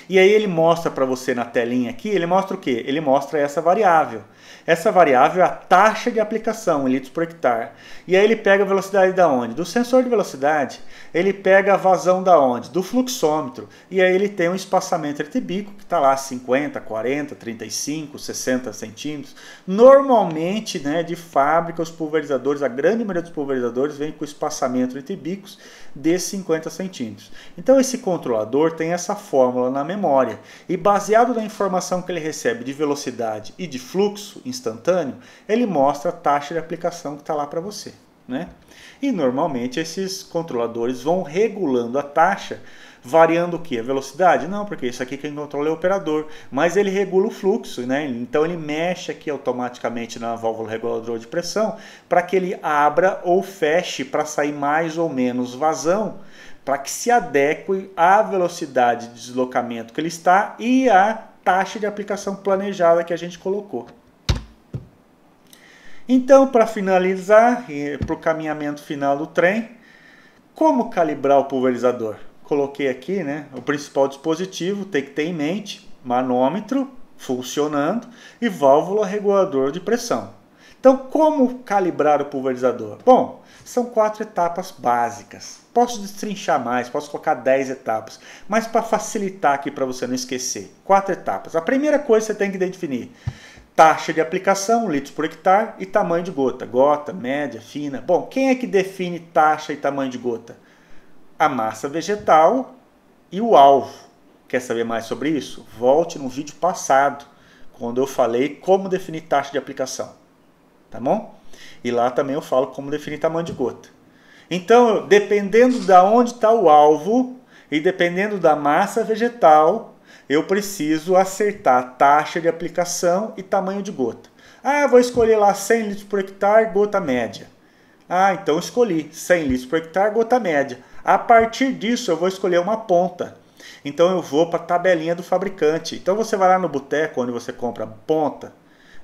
E aí ele mostra para você na telinha aqui, ele mostra o quê? Ele mostra essa variável. Essa variável é a taxa de aplicação em litros por hectare. E aí ele pega a velocidade da onde? Do sensor de velocidade. Ele pega a vazão da onde? Do fluxômetro. E aí ele tem um espaçamento entre bico que está lá 50, 40, 35, 60 centímetros. Normalmente, né, de fábrica, os pulverizadores, a grande maioria dos pulverizadores vem com o espaçamento entre bicos de 50 centímetros. Então esse controlador tem essa fórmula na memória. E baseado na informação que ele recebe de velocidade e de fluxo instantâneo, ele mostra a taxa de aplicação que está lá para você, né? E normalmente esses controladores vão regulando a taxa, variando o que? A velocidade? Não, porque isso aqui quem controla é o operador, mas ele regula o fluxo, né? Então ele mexe aqui automaticamente na válvula reguladora de pressão para que ele abra ou feche para sair mais ou menos vazão, para que se adeque à velocidade de deslocamento que ele está e à taxa de aplicação planejada que a gente colocou. Então, para finalizar, para o caminhamento final do trem, como calibrar o pulverizador? Coloquei aqui, né, o principal dispositivo, tem que ter em mente, manômetro funcionando e válvula reguladora de pressão. Então, como calibrar o pulverizador? Bom, são 4 etapas básicas. Posso destrinchar mais, posso colocar 10 etapas, mas para facilitar aqui para você não esquecer, 4 etapas. A primeira coisa que você tem que definir: taxa de aplicação, litros por hectare, e tamanho de gota. Gota, média, fina. Bom, quem é que define taxa e tamanho de gota? A massa vegetal e o alvo. Quer saber mais sobre isso? Volte no vídeo passado, quando eu falei como definir taxa de aplicação. Tá bom? E lá também eu falo como definir tamanho de gota. Então, dependendo de onde está o alvo e dependendo da massa vegetal, eu preciso acertar a taxa de aplicação e tamanho de gota. Ah, vou escolher lá 100 litros por hectare, gota média. Ah, então escolhi 100 litros por hectare, gota média. A partir disso eu vou escolher uma ponta. Então eu vou para a tabelinha do fabricante. Então você vai lá no boteco onde você compra ponta.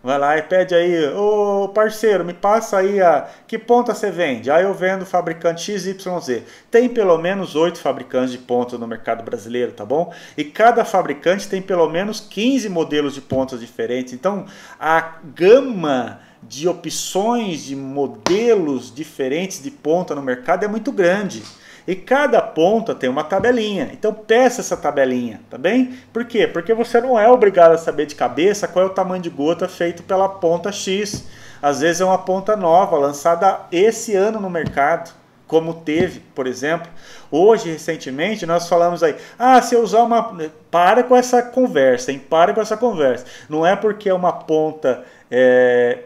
Vai lá e pede aí: ô parceiro, me passa aí que ponta você vende? Aí eu vendo fabricante XYZ. Tem pelo menos 8 fabricantes de ponta no mercado brasileiro, tá bom? E cada fabricante tem pelo menos 15 modelos de pontas diferentes. Então a gama de opções de modelos diferentes de ponta no mercado é muito grande. E cada ponta tem uma tabelinha. Então peça essa tabelinha, tá bem? Por quê? Porque você não é obrigado a saber de cabeça qual é o tamanho de gota feito pela ponta X. Às vezes é uma ponta nova, lançada esse ano no mercado, como teve, por exemplo. Hoje, recentemente, nós falamos aí: ah, se eu usar uma... Para com essa conversa, hein? Para com essa conversa. Não é porque é uma ponta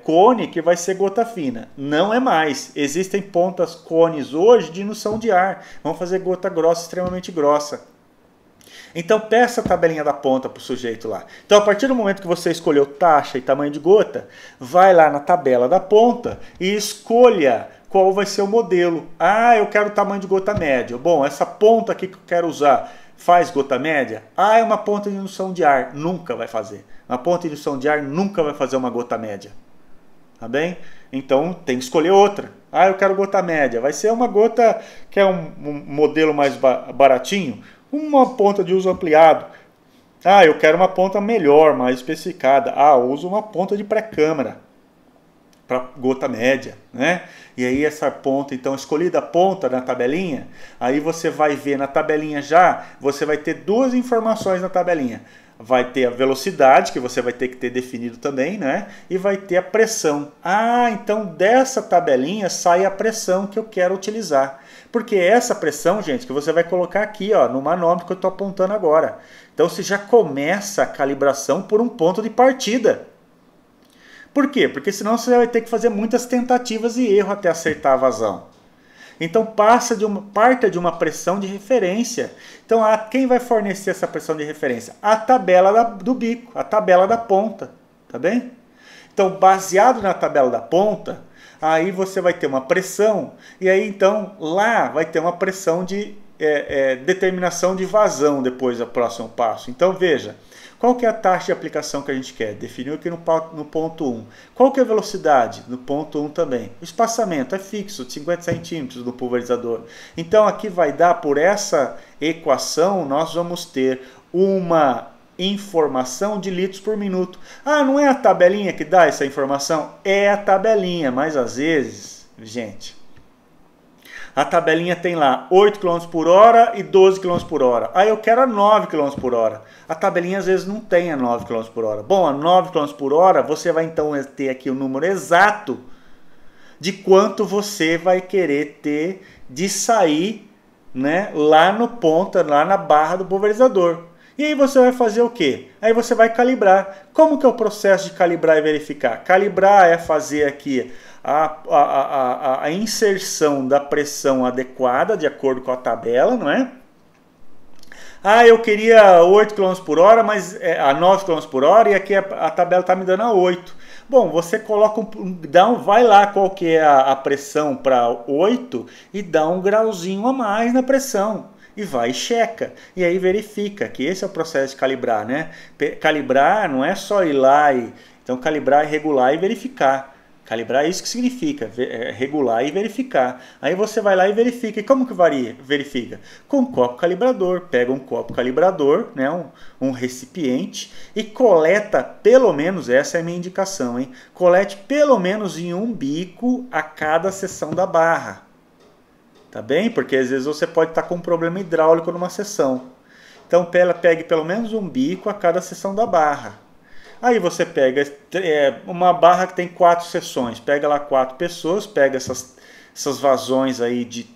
cone que vai ser gota fina. Não é mais. Existem pontas cones hoje de indução de ar. Vão fazer gota grossa, extremamente grossa. Então peça a tabelinha da ponta para o sujeito lá. Então a partir do momento que você escolheu taxa e tamanho de gota, vai lá na tabela da ponta e escolha qual vai ser o modelo. Ah, eu quero o tamanho de gota média. Bom, essa ponta aqui que eu quero usar faz gota média? Ah, é uma ponta de indução de ar. Nunca vai fazer. Uma ponta de indução de ar nunca vai fazer uma gota média. Tá bem? Então tem que escolher outra. Ah, eu quero gota média. Vai ser uma gota que é um modelo mais baratinho. Uma ponta de uso ampliado. Ah, eu quero uma ponta melhor, mais especificada. Ah, eu uso uma ponta de pré-câmara para gota média, né? E aí essa ponta, então, escolhida a ponta na tabelinha, aí você vai ver na tabelinha já, você vai ter duas informações na tabelinha. Vai ter a velocidade, que você vai ter que ter definido também, né? E vai ter a pressão. Ah, então dessa tabelinha sai a pressão que eu quero utilizar. Porque essa pressão, gente, que você vai colocar aqui, ó, no manômetro que eu estou apontando agora. Então você já começa a calibração por um ponto de partida. Por quê? Porque senão você vai ter que fazer muitas tentativas e erros até acertar a vazão. Então parta de uma pressão de referência. Então quem vai fornecer essa pressão de referência? A tabela do bico, a tabela da ponta, tá bem? Então baseado na tabela da ponta, aí você vai ter uma pressão e aí então lá vai ter uma pressão de determinação de vazão depois do próximo passo. Então veja, qual que é a taxa de aplicação que a gente quer? Definiu aqui no ponto 1. Qual que é a velocidade? No ponto 1 também. O espaçamento é fixo, de 50 centímetros do pulverizador. Então aqui vai dar, por essa equação, nós vamos ter uma informação de litros por minuto. Ah, não é a tabelinha que dá essa informação? É a tabelinha, mas às vezes, gente, a tabelinha tem lá 8 km por hora e 12 km por hora. Aí eu quero a 9 km por hora. A tabelinha às vezes não tem a 9 km por hora. Bom, a 9 km por hora você vai então ter aqui o número exato de quanto você vai querer ter de sair, né, lá no ponta, lá na barra do pulverizador. E aí você vai fazer o quê? Aí você vai calibrar. Como que é o processo de calibrar e verificar? Calibrar é fazer aqui a inserção da pressão adequada, de acordo com a tabela, não é? Ah, eu queria 8 km por hora, mas a 9 km por hora, e aqui a tabela está me dando a 8. Bom, você coloca vai lá qual que é a pressão para 8 e dá um grauzinho a mais na pressão. E vai e checa. E aí verifica que esse é o processo de calibrar, né? Calibrar não é só ir lá e... Então calibrar é regular e verificar. Calibrar é isso que significa, regular e verificar. Aí você vai lá e verifica. E como que verifica? Com um copo calibrador. Pega um copo calibrador, né, um recipiente, e coleta pelo menos, essa é a minha indicação, hein? Colete pelo menos em um bico a cada seção da barra. Tá bem? Porque às vezes você pode estar com um problema hidráulico numa seção. Então pegue pelo menos um bico a cada seção da barra. Aí você pega uma barra que tem 4 seções, pega lá 4 pessoas, pega essas vazões aí de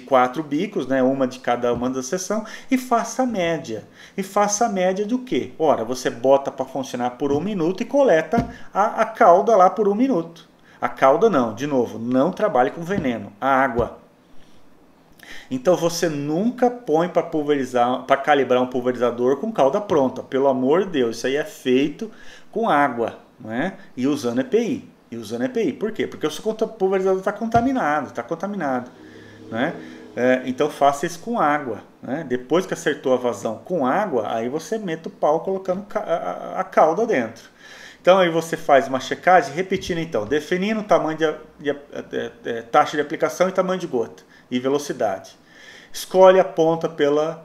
4 bicos, né, uma de cada uma da seção, e faça a média. E faça a média do quê? Ora, você bota para funcionar por 1 minuto e coleta a cauda lá por 1 minuto. A cauda não, de novo, não trabalhe com veneno, a água. Então você nunca põe para calibrar um pulverizador com cauda pronta. Pelo amor de Deus, isso aí é feito com água, não é? E usando EPI. Por quê? Porque o seu pulverizador está contaminado. Né? Então faça isso com água. Né? Depois que acertou a vazão com água, aí você mete o pau colocando a cauda dentro. Então aí você faz uma checagem, repetindo então, definindo o tamanho taxa de aplicação e tamanho de gota e velocidade. Escolhe a ponta pela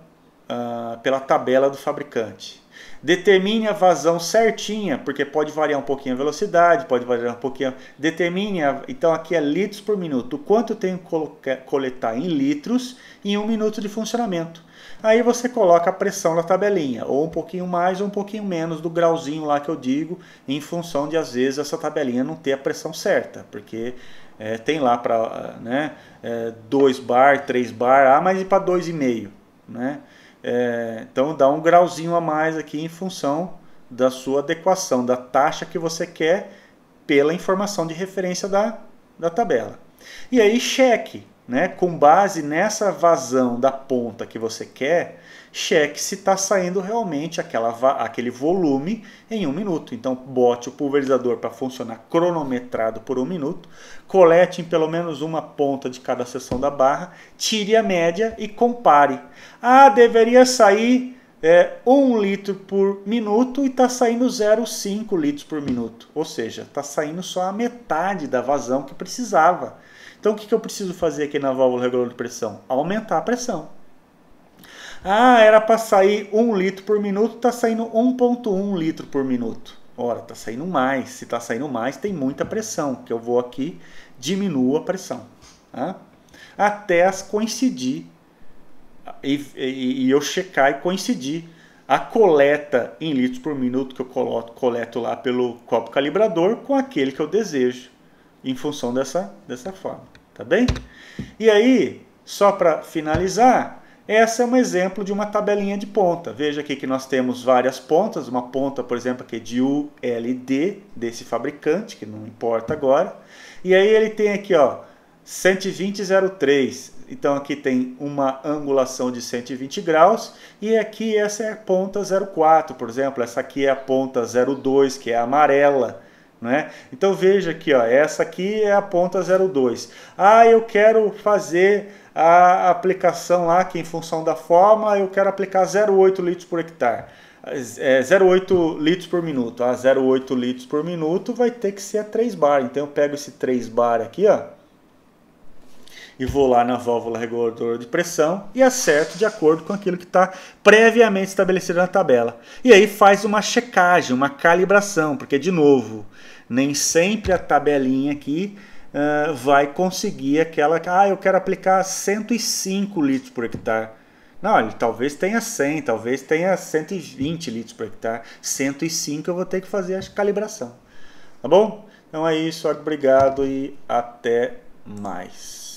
tabela do fabricante. Determine a vazão certinha, porque pode variar um pouquinho a velocidade, pode variar um pouquinho. Então aqui é litros por minuto. O quanto eu tenho que coletar em litros em 1 minuto de funcionamento. Aí você coloca a pressão na tabelinha, ou um pouquinho mais ou um pouquinho menos do grauzinho lá que eu digo, em função de às vezes essa tabelinha não ter a pressão certa, porque tem lá para 2 bar, 3 bar, mas para 2,5, né? Então dá um grauzinho a mais aqui em função da sua adequação, da taxa que você quer pela informação de referência da tabela. E aí cheque, né? Com base nessa vazão da ponta que você quer, cheque se está saindo realmente aquele volume em 1 minuto. Então bote o pulverizador para funcionar cronometrado por 1 minuto, colete em pelo menos uma ponta de cada seção da barra, tire a média e compare. Ah, deveria sair 1 litro por minuto e está saindo 0,5 litros por minuto. Ou seja, está saindo só a metade da vazão que precisava. Então o que eu preciso fazer aqui na válvula regulador de pressão? Aumentar a pressão. Ah, era para sair 1 litro por minuto, está saindo 1,1 litro por minuto. Ora, está saindo mais. Se está saindo mais, tem muita pressão, que eu vou aqui, diminuo a pressão. Tá? Até as coincidir, e eu checar e coincidir a coleta em litros por minuto que eu coleto lá pelo copo calibrador com aquele que eu desejo, em função dessa forma. Tá bem? E aí, só para finalizar, essa é um exemplo de uma tabelinha de ponta. Veja aqui que nós temos várias pontas, uma ponta, por exemplo, aqui de ULD, desse fabricante, que não importa agora. E aí ele tem aqui, ó, 120,03. Então aqui tem uma angulação de 120 graus. E aqui essa é a ponta 0,4, por exemplo. Essa aqui é a ponta 0,2, que é a amarela. Né? Então veja aqui, ó, essa aqui é a ponta 0,2. Ah, eu quero fazer a aplicação lá, que em função da forma, eu quero aplicar 0,8 litros por hectare. 0,8 litros por minuto. 0,8 litros por minuto vai ter que ser a 3 bar. Então eu pego esse 3 bar aqui, ó, e vou lá na válvula reguladora de pressão e acerto de acordo com aquilo que está previamente estabelecido na tabela. E aí faz uma checagem, uma calibração, porque, de novo, nem sempre a tabelinha aqui vai conseguir aquela... Ah, eu quero aplicar 105 litros por hectare. Não, ele talvez tenha 100, talvez tenha 120 litros por hectare. 105 eu vou ter que fazer a calibração. Tá bom? Então é isso, obrigado e até mais.